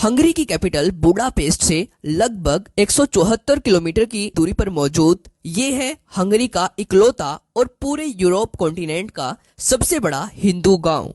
Hungary की capital Budapest से लगभग 174 किलोमीटर की दूरी पर मौजूद ये है हंगरी का इकलौता और पूरे यूरोप कॉन्टिनेंट का सबसे बड़ा हिंदू गांव,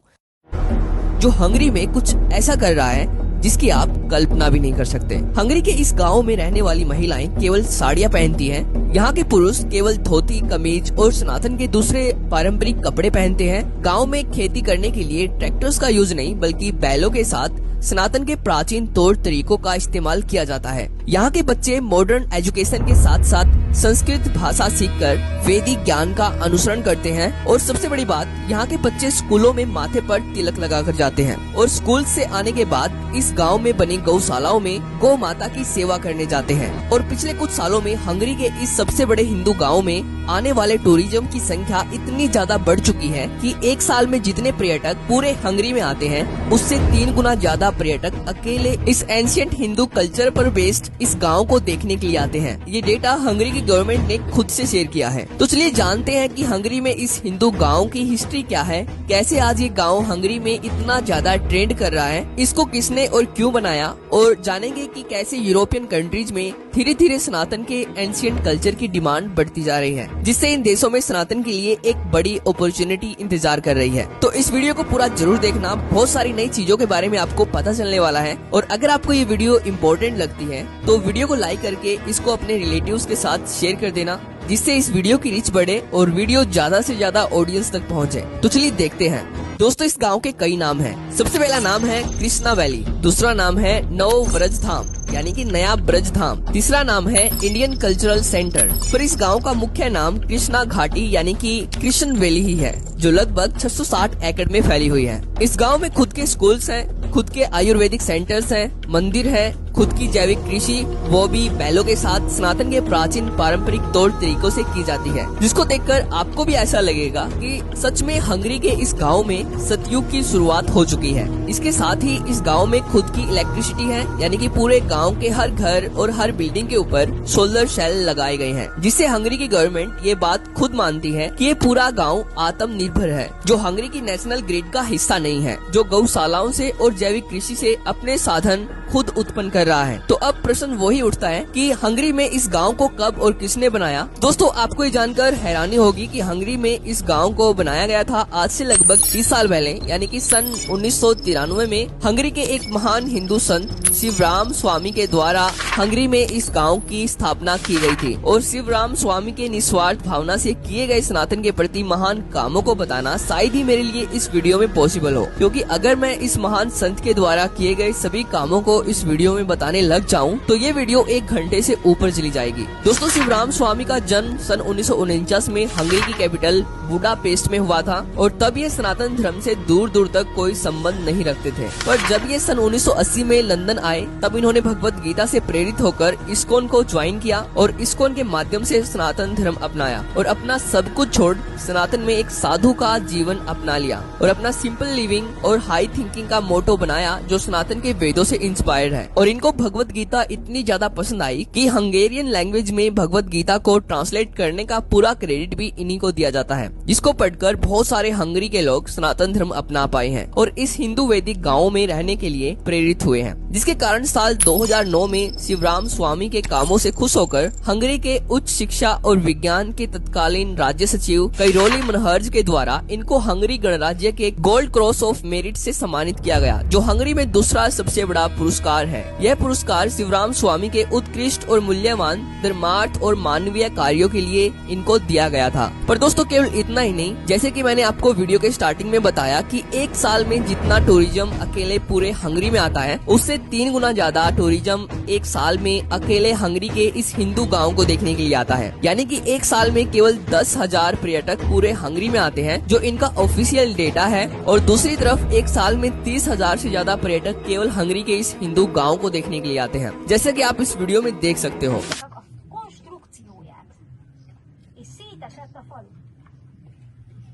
जो हंगरी में कुछ ऐसा कर रहा है जिसकी आप कल्पना भी नहीं कर सकते। हंगरी के इस गांव में रहने वाली महिलाएं केवल साड़ियां पहनती हैं। यहाँ के पुरुष केवल धोती, कमीज और सनातन के दूसरे पारंपरिक कपड़े पहनते हैं। गांव में खेती करने के लिए ट्रैक्टर्स का यूज नहीं बल्कि बैलों के साथ सनातन के प्राचीन तौर तरीकों का इस्तेमाल किया जाता है। यहाँ के बच्चे मॉडर्न एजुकेशन के साथ साथ संस्कृत भाषा सीखकर वैदिक ज्ञान का अनुसरण करते हैं और सबसे बड़ी बात, यहाँ के बच्चे स्कूलों में माथे पर तिलक लगाकर जाते हैं और स्कूल से आने के बाद इस गांव में बनी गौशालाओं में गौ माता की सेवा करने जाते हैं। और पिछले कुछ सालों में हंगरी के इस सबसे बड़े हिंदू गाँव में आने वाले टूरिज्म की संख्या इतनी ज्यादा बढ़ चुकी है कि एक साल में जितने पर्यटक पूरे हंगरी में आते हैं उससे 3 गुना ज्यादा पर्यटक अकेले इस एंशिएंट हिंदू कल्चर पर बेस्ड इस गांव को देखने के लिए आते हैं। ये डेटा हंगरी की गवर्नमेंट ने खुद से शेयर किया है। तो चलिए जानते हैं कि हंगरी में इस हिंदू गांव की हिस्ट्री क्या है, कैसे आज ये गांव हंगरी में इतना ज्यादा ट्रेंड कर रहा है, इसको किसने और क्यों बनाया, और जानेंगे कि कैसे यूरोपियन कंट्रीज में धीरे धीरे सनातन के एंशिएंट कल्चर की डिमांड बढ़ती जा रही है, जिससे इन देशों में सनातन के लिए एक बड़ी अपॉर्चुनिटी इंतजार कर रही है। तो इस वीडियो को पूरा जरूर देखना, बहुत सारी नई चीजों के बारे में आपको पता चलने वाला है। और अगर आपको ये वीडियो इम्पोर्टेंट लगती है तो वीडियो को लाइक करके इसको अपने रिलेटिव्स के साथ शेयर कर देना, जिससे इस वीडियो की रीच बढ़े और वीडियो ज्यादा से ज्यादा ऑडियंस तक पहुंचे। तो चलिए देखते हैं। दोस्तों, इस गांव के कई नाम हैं। सबसे पहला नाम है कृष्णा वैली, दूसरा नाम है नव ब्रज धाम यानी कि नया ब्रज धाम, तीसरा नाम है इंडियन कल्चरल सेंटर। पर इस गांव का मुख्य नाम कृष्णा घाटी यानी कि कृष्ण वैली ही है, जो लगभग 660 एकड़ में फैली हुई है। इस गांव में खुद के स्कूल्स हैं, खुद के आयुर्वेदिक सेंटर्स हैं, मंदिर है, खुद की जैविक कृषि, वो भी बैलों के साथ सनातन के प्राचीन पारंपरिक तौर तरीकों से की जाती है, जिसको देखकर आपको भी ऐसा लगेगा कि सच में हंगरी के इस गांव में सतयुग की शुरुआत हो चुकी है। इसके साथ ही इस गांव में खुद की इलेक्ट्रिसिटी है, यानी कि पूरे गांव के हर घर और हर बिल्डिंग के ऊपर सोलर सेल लगाए गए हैं, जिससे हंगरी की गवर्नमेंट ये बात खुद मानती है कि ये पूरा गाँव आत्मनिर्भर है, जो हंगरी की नेशनल ग्रिड का हिस्सा नहीं है, जो गौशालाओं से और जैविक कृषि से अपने साधन खुद उत्पन्न कर रहा है। तो अब प्रश्न वही उठता है कि हंगरी में इस गांव को कब और किसने बनाया। दोस्तों, आपको ये जानकर हैरानी होगी कि हंगरी में इस गांव को बनाया गया था आज से लगभग 30 साल पहले, यानी कि सन 1993 में हंगरी के एक महान हिंदू संत शिवराम स्वामी के द्वारा हंगरी में इस गाँव की स्थापना की गयी थी। और शिवराम स्वामी के निस्वार्थ भावना से किए गए सनातन के प्रति महान कामों को बताना शायद ही मेरे लिए इस वीडियो में पॉसिबल हो, क्योंकि अगर मैं इस महान संत के द्वारा किए गए सभी कामों को इस वीडियो में बताने लग जाऊं तो ये वीडियो 1 घंटे से ऊपर चली जाएगी। दोस्तों, शिवराम स्वामी का जन्म सन 1949 में हंगरी की कैपिटल बुडापेस्ट में हुआ था और तब ये सनातन धर्म से दूर दूर तक कोई संबंध नहीं रखते थे। पर जब ये सन 1980 में लंदन आए तब इन्होंने भगवत गीता से प्रेरित होकर इस्कॉन को ज्वाइन किया और इस्कॉन के माध्यम से सनातन धर्म अपनाया और अपना सब कुछ छोड़ सनातन में एक साधु का जीवन अपना लिया और अपना सिंपल लिविंग और हाई थिंकिंग का मोटो बनाया, जो सनातन के वेदों से इंस्पायर्ड है। और इनको भगवत गीता इतनी ज्यादा पसंद आई कि हंगेरियन लैंग्वेज में भगवत गीता को ट्रांसलेट करने का पूरा क्रेडिट भी इन्हीं को दिया जाता है, जिसको पढ़कर बहुत सारे हंगरी के लोग सनातन धर्म अपना पाए हैं और इस हिंदू वैदिक गाँव में रहने के लिए प्रेरित हुए हैं। जिसके कारण साल 2009 में शिवराम स्वामी के कामों से खुश होकर हंगरी के उच्च शिक्षा और विज्ञान के तत्कालीन राज्य सचिव कैरोली मनहर्ज के द्वारा इनको हंगरी गणराज्य के गोल्ड क्रॉस ऑफ मेरिट से सम्मानित किया गया, जो हंगरी में दूसरा सबसे बड़ा पुरस्कार है। यह पुरस्कार शिवराम स्वामी के उत्कृष्ट और मूल्यवान धर्मार्थ और मानवीय कार्यों के लिए इनको दिया गया था। पर दोस्तों, केवल इतना ही नहीं, जैसे कि मैंने आपको वीडियो के स्टार्टिंग में बताया कि एक साल में जितना टूरिज्म अकेले पूरे हंगरी में आता है उससे 3 गुना ज्यादा टूरिज्म एक साल में अकेले हंगरी के इस हिंदू गाँव को देखने के लिए आता है। यानी कि एक साल में केवल 10,000 पर्यटक पूरे हंगरी में आते हैं, जो इनका ऑफिशियल डेटा है। और दूसरी तरफ एक साल में 30,000 से ज्यादा पर्यटक केवल हंगरी के इस हिंदू गाँव को देखने के लिए आते हैं, जैसे कि आप इस वीडियो में देख सकते हो।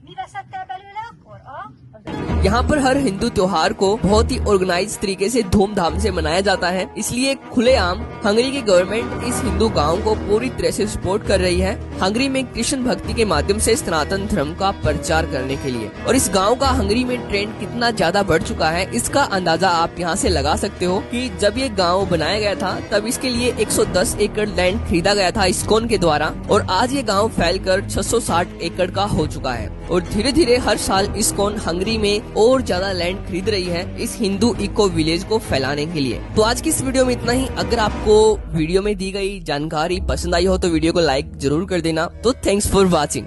Mi veszettél belőle akkor? यहाँ पर हर हिंदू त्योहार को बहुत ही ऑर्गेनाइज तरीके से धूमधाम से मनाया जाता है, इसलिए खुलेआम हंगरी की गवर्नमेंट इस हिंदू गांव को पूरी तरह से सपोर्ट कर रही है हंगरी में कृष्ण भक्ति के माध्यम से सनातन धर्म का प्रचार करने के लिए। और इस गांव का हंगरी में ट्रेंड कितना ज्यादा बढ़ चुका है इसका अंदाजा आप यहाँ से लगा सकते हो कि जब ये गांव बनाया गया था तब इसके लिए 110 एकड़ लैंड खरीदा गया था इस्कॉन के द्वारा, और आज ये गांव फैलकर 660 एकड़ का हो चुका है। और धीरे धीरे हर साल इस्कॉन हंगरी में और ज्यादा लैंड खरीद रही है इस हिंदू इको विलेज को फैलाने के लिए। तो आज की इस वीडियो में इतना ही। अगर आपको वीडियो में दी गई जानकारी पसंद आई हो तो वीडियो को लाइक जरूर कर देना। तो थैंक्स फॉर वॉचिंग।